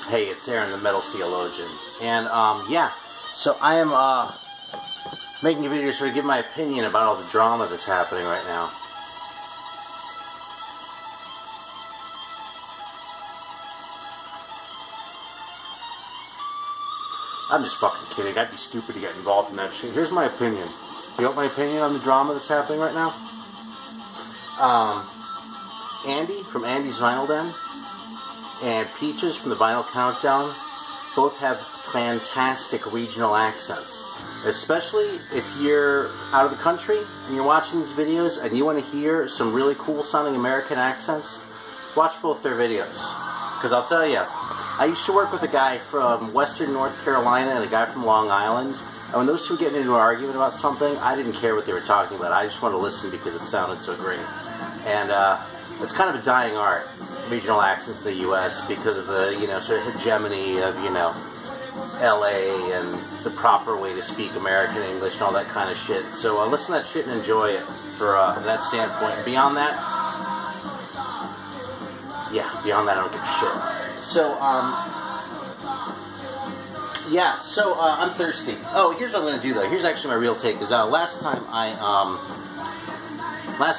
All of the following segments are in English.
Hey, it's Aaron, the Metal Theologian. And, yeah, so I am, making a video to sort of give my opinion about all the drama that's happening right now. I'm just fucking kidding. I'd be stupid to get involved in that shit. Here's my opinion. You want my opinion on the drama that's happening right now? Andy from Andy's Vinyl Den and Peaches from the Vinyl Countdown both have fantastic regional accents. Especially if you're out of the country and you're watching these videos and you want to hear some really cool sounding American accents, watch both their videos. Because I'll tell you, I used to work with a guy from Western North Carolina and a guy from Long Island. And when those two get into an argument about something, I didn't care what they were talking about. I just wanted to listen because it sounded so great. And it's kind of a dying art, regional accents in the U.S. because of the, sort of hegemony of, L.A. and the proper way to speak American English and all that kind of shit. So listen to that shit and enjoy it for that standpoint. Beyond that, beyond that I don't give a shit. So, I'm thirsty. Oh, here's what I'm going to do, though. Here's actually my real take. Is last time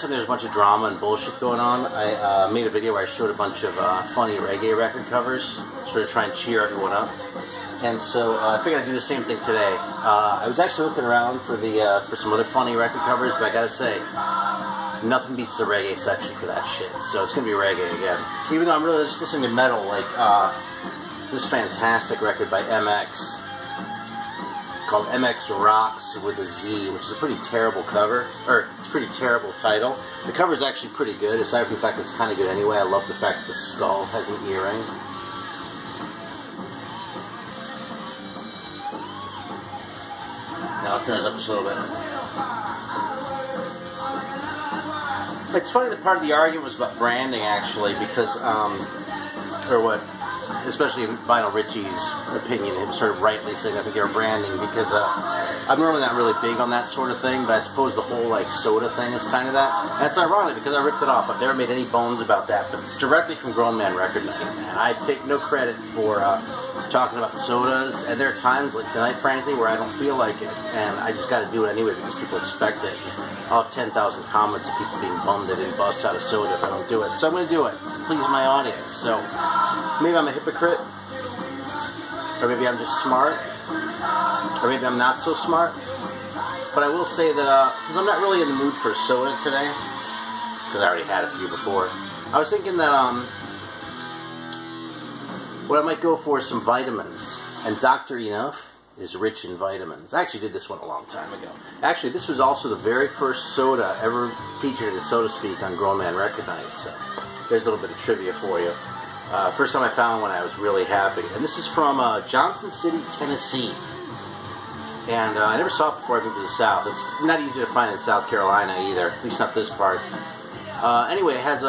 there was a bunch of drama and bullshit going on. I made a video where I showed a bunch of funny reggae record covers, sort of try and cheer everyone up. And so I figured I'd do the same thing today. I was actually looking around for some other funny record covers, but I gotta say, nothing beats the reggae section for that shit. So it's gonna be reggae again. Even though I'm really just listening to metal, like this fantastic record by MX called MX Rocks with a Z, which is a pretty terrible cover, or it's a pretty terrible title. The cover is actually pretty good, aside from the fact that it's kind of good anyway. I love the fact that the skull has an earring. Now it turns up just a little bit. It's funny that part of the argument was about branding, actually, because, especially in Vinyl Richie's opinion, him sort of rightly saying I think they were branding, because I'm normally not really big on that sort of thing, but I suppose the whole, soda thing is kind of that. And it's ironic, because I ripped it off. I've never made any bones about that, but it's directly from Grown Man Record Night, man. I take no credit for talking about sodas, and there are times, like tonight, frankly, where I don't feel like it, and I just gotta do it anyway because people expect it. I'll have 10,000 comments of people being bummed they didn't bust out a soda if I don't do it. So I'm gonna do it to please my audience. So maybe I'm a hypocrite, or maybe I'm just smart, or maybe I'm not so smart. But I will say that since I'm not really in the mood for a soda today, because I already had a few before, I was thinking that what I might go for is some vitamins. And Dr. Enough is rich in vitamins. I actually did this one a long time ago. Actually, this was also the very first soda ever featured in So to Speak on Grown Man Record Night. So there's a little bit of trivia for you. First time I found one, I was really happy. And this is from Johnson City, Tennessee. And I never saw it before I moved to the South. It's not easy to find in South Carolina either, at least not this part. Anyway, it has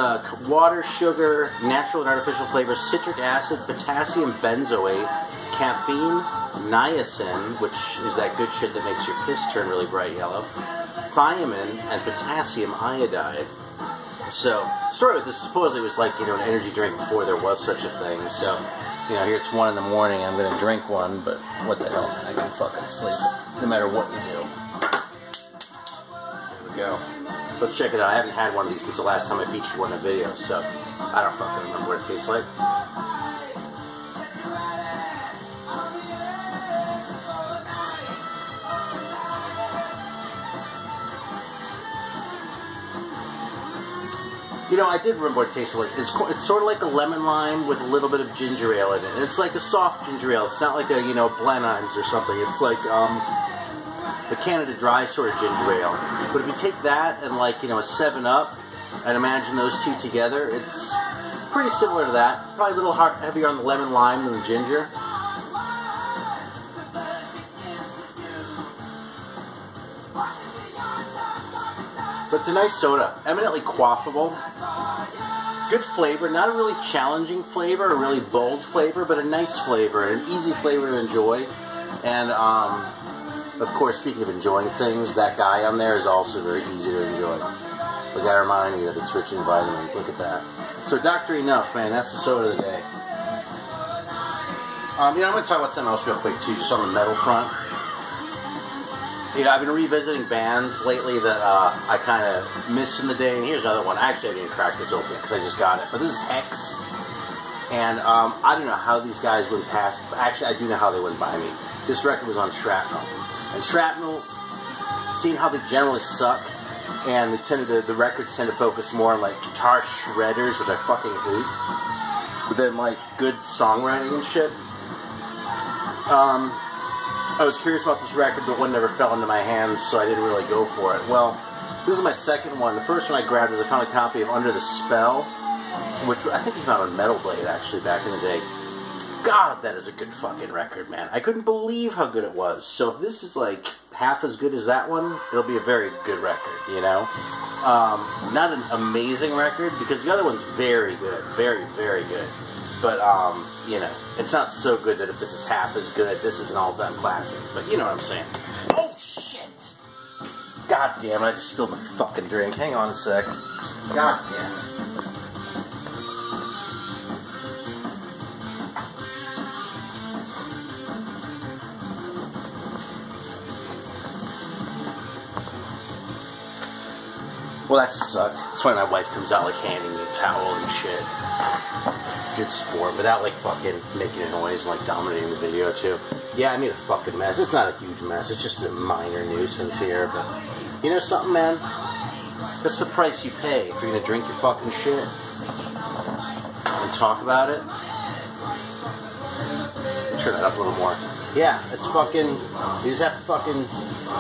water, sugar, natural and artificial flavors, citric acid, potassium benzoate, caffeine, niacin, which is that good shit that makes your piss turn really bright yellow, thiamine, and potassium iodide. So, the story with this supposedly was like, an energy drink before there was such a thing. So, here it's 1 in the morning, I'm going to drink one, but what the hell, I can fucking sleep, no matter what you do. Here we go. Let's check it out. I haven't had one of these since the last time I featured one in a video, so I don't fucking remember what it tastes like. I did remember what it tasted like. It's sort of like a lemon lime with a little bit of ginger ale in it. And it's like a soft ginger ale. It's not like a, Blenheims or something. It's like, the Canada Dry sort of ginger ale. But if you take that and a 7-Up and imagine those two together, it's pretty similar to that. Probably a little heavier on the lemon lime than the ginger. But it's a nice soda. Eminently quaffable. Good flavor. Not a really challenging flavor, a really bold flavor, but a nice flavor, an easy flavor to enjoy. And, of course, speaking of enjoying things, that guy on there is also very easy to enjoy. But gotta remind you that it's rich in vitamins. Look at that. So Dr. Enough, man, that's the soda of the day. I'm going to talk about something else real quick, too, just on the metal front. I've been revisiting bands lately that I kind of missed in the day, and here's another one. Actually, I didn't crack this open because I just got it, but this is X, and I don't know how these guys went past. Actually, I do know how they went by me. This record was on Shrapnel, and Shrapnel, seeing how they generally suck, and the records tend to focus more on like guitar shredders, which I fucking hate, but then like good songwriting and shit. I was curious about this record, but one never fell into my hands, so I didn't really go for it. Well, this is my second one. The first one I grabbed was I found a copy of Under the Spell, which I think came out on Metal Blade, actually, back in the day. God, that is a good fucking record, man. I couldn't believe how good it was. So if this is, like, half as good as that one, it'll be a very good record, you know? Not an amazing record, because the other one's very good. Very, very good. But, you know, it's not so good that if this is half as good, this is an all-time classic. But you know what I'm saying. Oh, shit! God damn it, I just spilled my fucking drink. Hang on a sec. God damn it. Well, that sucked. It's when my wife comes out, like, handing me a towel and shit. Good sport, without, like, fucking making a noise and, like, dominating the video, too. Yeah, I made a fucking mess. It's not a huge mess. It's just a minor nuisance here, but... You know something, man? That's the price you pay if you're gonna drink your fucking shit. And talk about it. Turn it up a little more. Yeah, it's fucking... You just have to fucking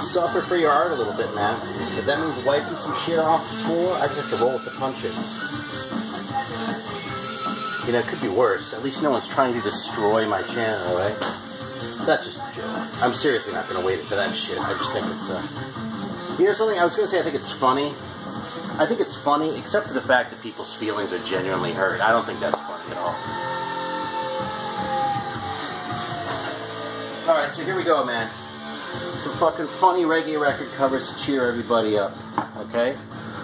suffer for your art a little bit, man. If that means wiping some shit off the floor, I just have to roll with the punches. You know, it could be worse. At least no one's trying to destroy my channel, right? That's just a joke. I'm seriously not going to wait for that shit. I just think it's, You know something? I was going to say I think it's funny. I think it's funny, except for the fact that people's feelings are genuinely hurt. I don't think that's funny at all. Alright, so here we go, man. Some fucking funny reggae record covers to cheer everybody up. Okay?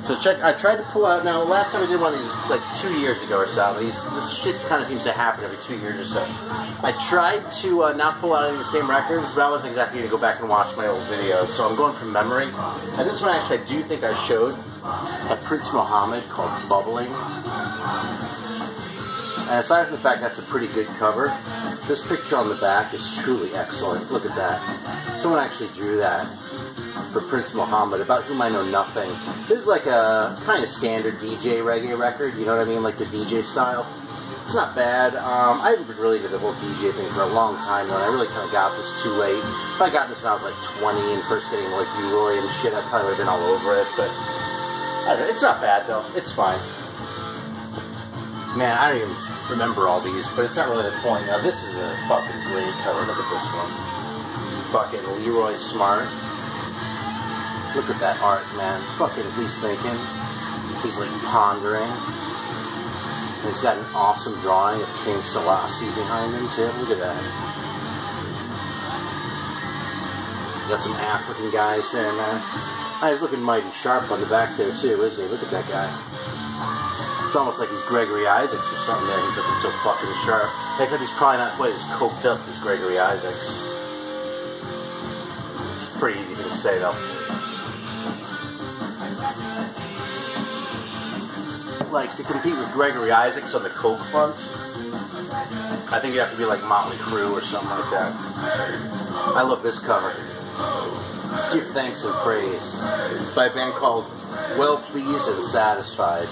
So check, I tried to pull out, now the last time I did one of these, like 2 years ago or so, this shit kind of seems to happen every 2 years or so. I tried to not pull out any of the same records, but I wasn't exactly going to go back and watch my old videos, so I'm going from memory. And this one actually I do think I showed at Prince Muhammad called Bubbling. And aside from the fact that's a pretty good cover, this picture on the back is truly excellent. Look at that. Someone actually drew that for Prince Muhammad, about whom I know nothing. This is like a kind of standard DJ reggae record, you know what I mean? Like the DJ style. It's not bad. I haven't been really into the whole DJ thing for a long time, though, and I really kind of got this too late. If I got this when I was like 20 and first getting like Leroy and shit, I probably would have been all over it, but I don't know. It's not bad, though. It's fine. Man, I don't even remember all these, but it's not really the point. Now, this is a fucking great cover. Look at this one. Fucking Leroy Smart. Look at that art, man. Fucking, he's thinking. He's like pondering. And he's got an awesome drawing of King Selassie behind him, too. Look at that. Got some African guys there, man. He's looking mighty sharp on the back there, too, isn't he? Look at that guy. It's almost like he's Gregory Isaacs or something there. He's looking so fucking sharp. Except he's probably not quite as coked up as Gregory Isaacs. Pretty easy to say, though. Like, to compete with Gregory Isaacs on the coke front, I think you have to be like Motley Crue or something like that. I love this cover. Give Thanks and Praise by a band called Well Pleased and Satisfied,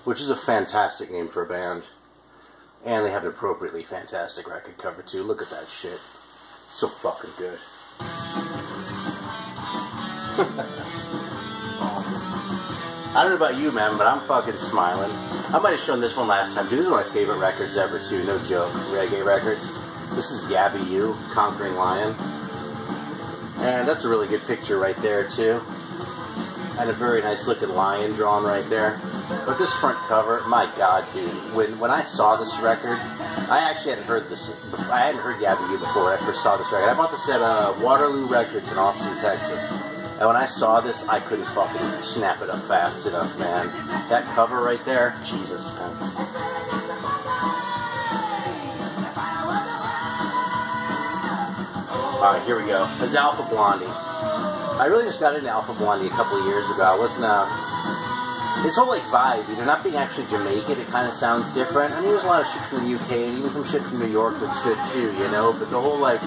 which is a fantastic name for a band. And they have an appropriately fantastic record cover, too. Look at that shit. So fucking good. I don't know about you, man, but I'm fucking smiling. I might have shown this one last time, dude. This is one of my favorite records ever, too. No joke. Reggae records. This is Gabby U, Conquering Lion. And that's a really good picture right there, too. And a very nice looking lion drawn right there. But this front cover, my god, dude. When I saw this record, I actually hadn't heard this. I hadn't heard Gabby U before when I first saw this record. I bought this at Waterloo Records in Austin, Texas. And when I saw this, I couldn't fucking snap it up fast enough, man. That cover right there, Jesus, man. Alright, here we go. This is Alpha Blondie. I really just got into Alpha Blondie a couple of years ago. I wasn't this whole like vibe, you know, not being actually Jamaican, it kind of sounds different. I mean, there's a lot of shit from the UK and even some shit from New York that's good too, you know, but the whole like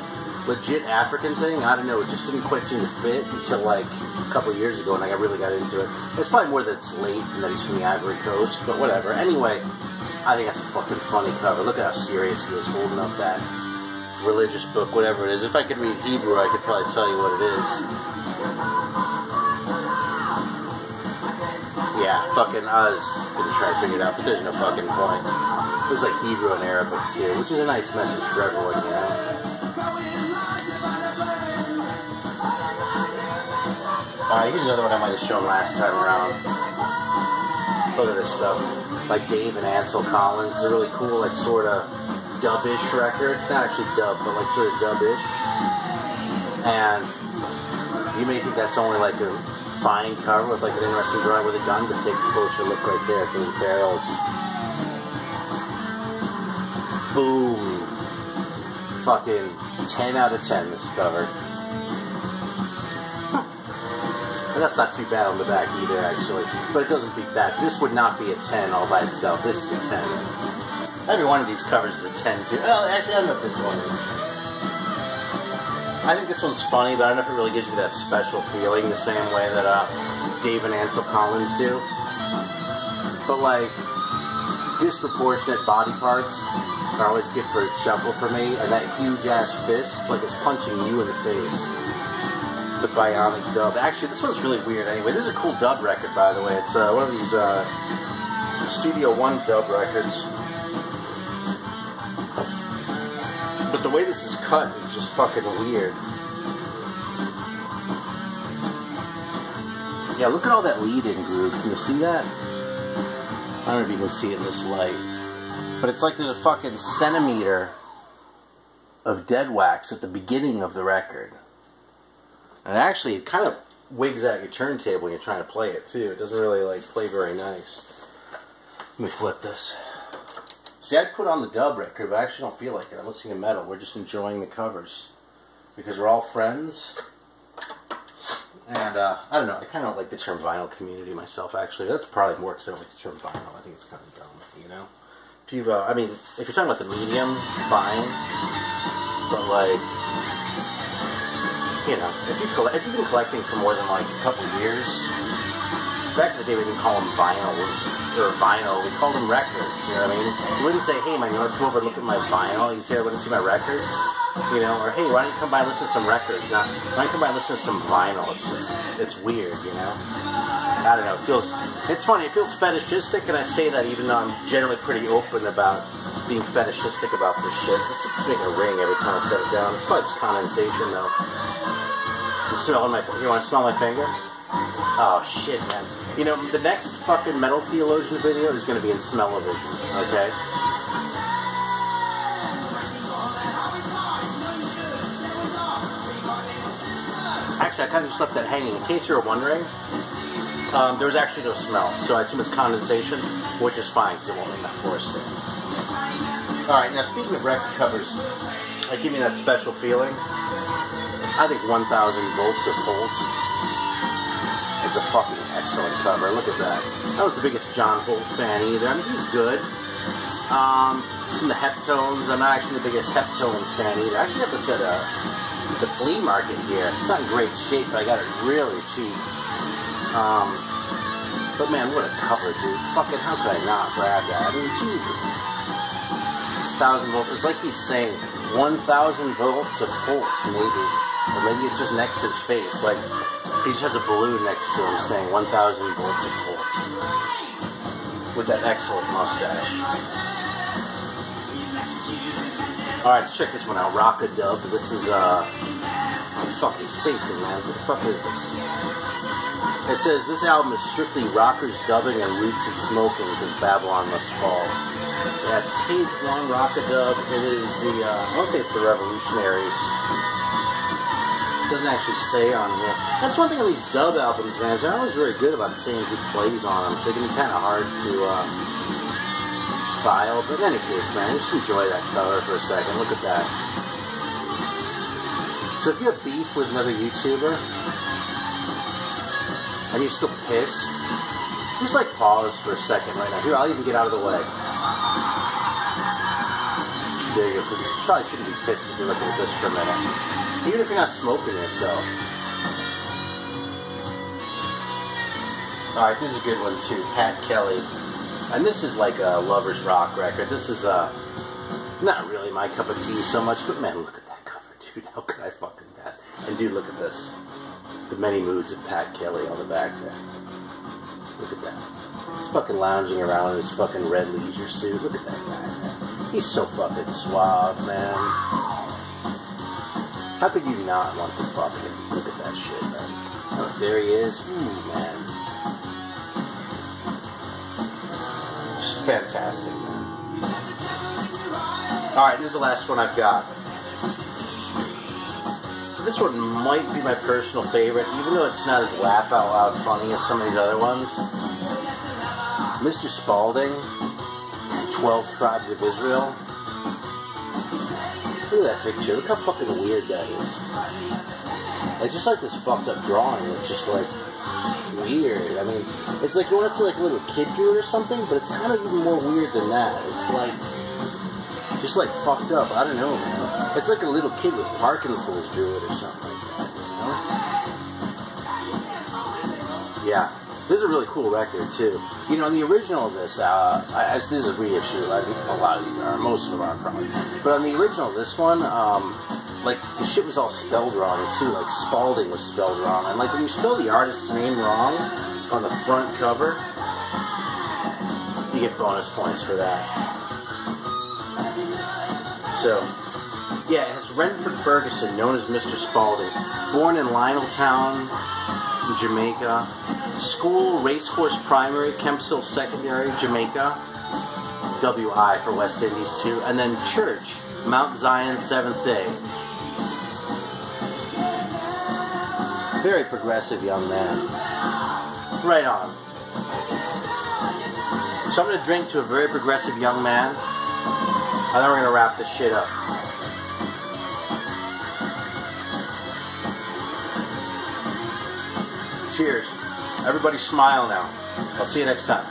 legit African thing, I don't know, it just didn't quite seem to fit until like a couple of years ago when I really got into it. It's probably more that it's late and that he's from the Ivory Coast, but whatever. Anyway, I think that's a fucking funny cover. Look at how serious he is holding up that religious book, whatever it is. If I could read Hebrew, I could probably tell you what it is. Yeah, fucking, I was gonna try to figure it out, but there's no fucking point. It was like Hebrew and Arabic too, which is a nice message for everyone, you know? Here's another one I might have shown last time around. Look at this stuff. Like Dave and Ansel Collins. It's a really cool, like, sort of dub-ish record. Not actually dub, but like sort of dub-ish. And you may think that's only like a fine cover with like an interesting drawing with a gun, but take a closer look right there at those barrels. Boom. Fucking 10 out of 10 this cover. And that's not too bad on the back either, actually. But it doesn't beat that. This would not be a 10 all by itself. This is a 10. Every one of these covers is a 10 too. Oh, actually, I don't know if this one is. I think this one's funny, but I don't know if it really gives me that special feeling the same way that Dave and Ansel Collins do. But like, disproportionate body parts are always good for a chuckle for me, and that huge ass fist, it's like it's punching you in the face. The bionic dub. Actually, this one's really weird anyway. This is a cool dub record, by the way. It's one of these Studio One dub records. But the way this is cut is just fucking weird. Yeah, look at all that lead-in groove. Can you see that? I don't know if you can see it in this light. But it's like there's a fucking centimeter of dead wax at the beginning of the record. And actually, it kind of wigs out your turntable when you're trying to play it, too. It doesn't really, like, play very nice. Let me flip this. See, I'd put on the dub record, but I actually don't feel like it. I'm listening to metal. We're just enjoying the covers. Because we're all friends. And, I don't know. I kind of don't like the term vinyl community myself, actually. That's probably more because I don't like the term vinyl. I think it's kind of dumb, you know? If you've, I mean, if you're talking about the medium, fine. But, like, you know, if you've been collecting for more than, like, a couple years, back in the day we didn't call them vinyls, or vinyl, we called them records, you know what I mean? You wouldn't say, hey, man, you want to come over and look at my vinyl? You'd say, I want to see my records, you know? Or, hey, why don't you come by and listen to some records? Now, why don't you come by and listen to some vinyl? It's just, it's weird, you know? I don't know, it's funny, it feels fetishistic, and I say that even though I'm generally pretty open about being fetishistic about this shit. This is making a ring every time I set it down. It's probably just condensation, though. You want to smell my finger? Oh, shit, man. You know, the next fucking Metal Theologian video is going to be in smell-o-vision, okay? Actually, I kind of just left that hanging. In case you were wondering, there's actually no smell. So I assume it's condensation, which is fine, because it won't make my floor stink. Alright, now speaking of record covers, like give me that special feeling. I think 1,000 Volts of Holt is a fucking excellent cover. Look at that. I wasn't the biggest John Holt fan either. I mean, he's good. From the Heptones, I'm not actually the biggest Heptones fan either. I actually have this at the flea market here. It's not in great shape, but I got it really cheap. But man, what a cover, dude. Fucking, how could I not grab that? I mean, Jesus. 1,000 volts. It's like he's saying 1,000 volts of Holt, maybe. Or maybe it's just next to his face. Like, he just has a balloon next to him saying 1,000 volts of Holt. With that excellent mustache. Alright, let's check this one out. Rock-a-Dub. This is, I'm fucking spacing, man. What the fuck is this? It says, this album is strictly rockers dubbing and roots of smoking because Babylon must fall. Yeah, it's page 1, Rock-a-Dub. It is the, I want to say it's the Revolutionaries. It doesn't actually say on here. That's one thing on these dub albums, man. They're always very good about saying who plays on them, so they can be kind of hard to file. But in any case, man, just enjoy that cover for a second. Look at that. So if you have beef with another YouTuber and you're still pissed, just like pause for a second right now. Here, I'll even get out of the way. There you go. Because you probably shouldn't be pissed if you're looking at this for a minute. Even if you're not smoking yourself. Alright, this is a good one too. Pat Kelly. And this is like a Lover's Rock record. This is not really my cup of tea so much, but man, look at that cover, dude. How could I fucking pass? And dude, look at this. The many moods of Pat Kelly on the back there. Look at that. He's fucking lounging around in his fucking red leisure suit. Look at that guy, man. He's so fucking suave, man. How could you not want to fuck him? Look at that shit, man. Oh, there he is. Ooh, man. Just fantastic, man. Alright, this is the last one I've got. This one might be my personal favorite, even though it's not as laugh out loud funny as some of these other ones. Mr. Spalding, 12 Tribes of Israel. Look at that picture. Look how fucking weird that is. It's just like this fucked up drawing. It's just like weird. I mean, it's like you want to see like a little kid drew it or something, but it's kind of even more weird than that. It's like just like fucked up. I don't know, man. It's like a little kid with Parkinson's drew it or something like that, you know? Yeah. This is a really cool record, too. You know, in the original of this, this is a reissue. I think a lot of these are. Most of them are, probably. But on the original of this one, like, the shit was all spelled wrong, too. Like, Spalding was spelled wrong. And, like, when you spell the artist's name wrong on the front cover, you get bonus points for that. So, yeah, it has Renford Ferguson, known as Mr. Spalding. Born in Lioneltown, Jamaica. School, Racehorse Primary, Kempsville Secondary, Jamaica. WI for West Indies, too. And then Church, Mount Zion, Seventh Day. Very progressive young man. Right on. So I'm going to drink to a very progressive young man. And then we're going to wrap this shit up. Cheers. Everybody smile now. I'll see you next time.